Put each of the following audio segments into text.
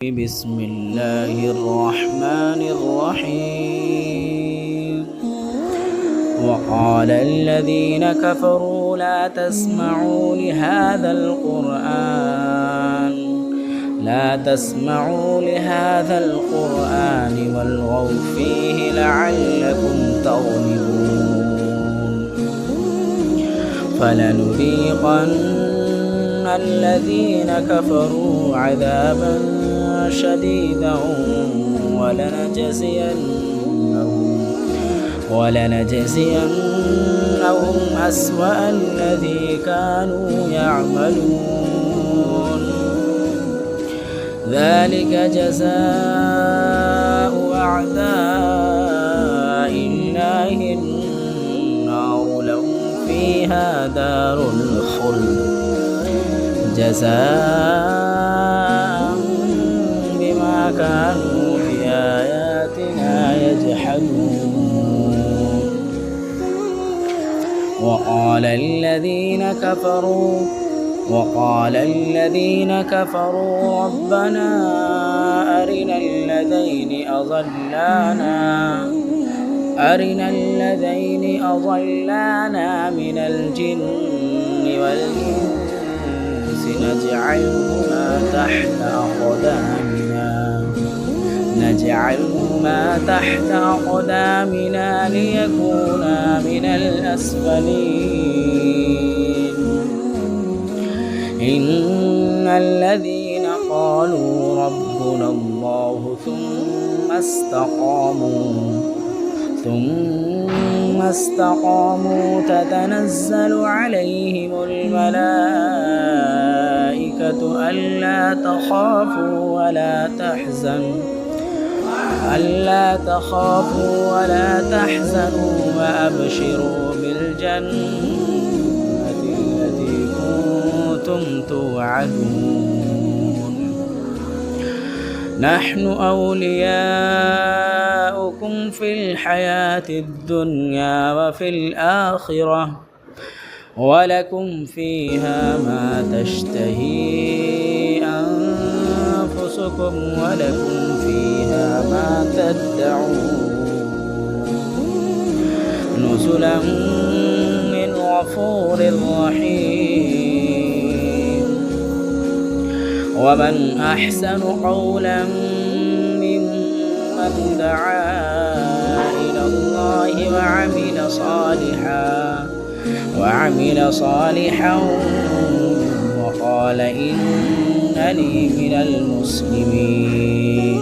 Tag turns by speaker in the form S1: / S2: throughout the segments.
S1: بسم الله الرحمن الرحيم. وقال الذين كفروا لا تسمعوا لهذا القرآن والغوا فيه لعلكم تغلبون. فلنذيقن الذين كفروا عذابا شديدا ولنجزينهم أسوأ الذي كانوا يعملون. ذلك جزاء أعداء الله النار لهم فيها دار الخلد جزاء بما كانوا بآياتنا يجحدون. وقال الذين كفروا ربنا أرنا الذين أضلانا من الجن والإنس نجعلهما تحت أقدامنا ليكونا من الأسفلين. إن الذين قالوا ربنا الله ثم استقاموا تتنزل عليهم الملائكة ألا تخافوا ولا تحزنوا وأبشروا بالجنة التي كنتم توعدون. نحن أولياؤكم في الحياة الدنيا وفي الآخرة ولكم فيها ما تشتهي أنفسكم ولكم فيها ما تدعون. نزلا من غفور رحيم. ومن أحسن قولا ممن دعا إلى الله وعمل صالحا وقال إنني من المسلمين.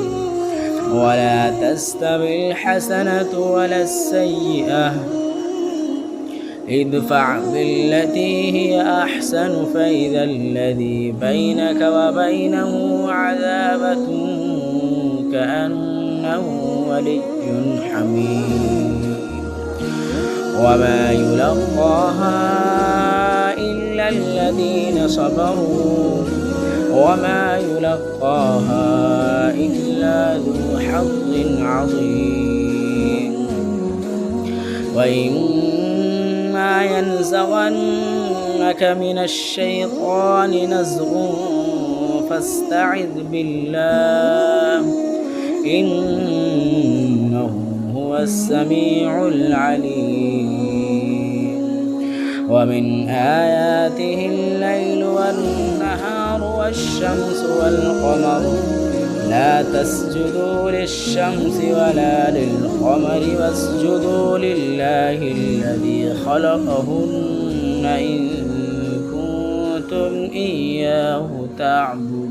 S1: ولا تستوي الحسنة ولا السيئة ادفع بالتي هي أحسن فإذا الذي بينك وبينه عداوة كأنه ولي حميم. وما يلقاها إلا الذين صبروا وما يلقاها إلا ذو حظ عظيم. وإما ينزغنك من الشيطان نزغ فاستعذ بالله إنه هو السميع العليم. ومن آياته الليل والنهار والشمس والقمر لا تسجدوا للشمس ولا للقمر واسجدوا لله الذي خلقهن إن كنتم إياه تعبدون.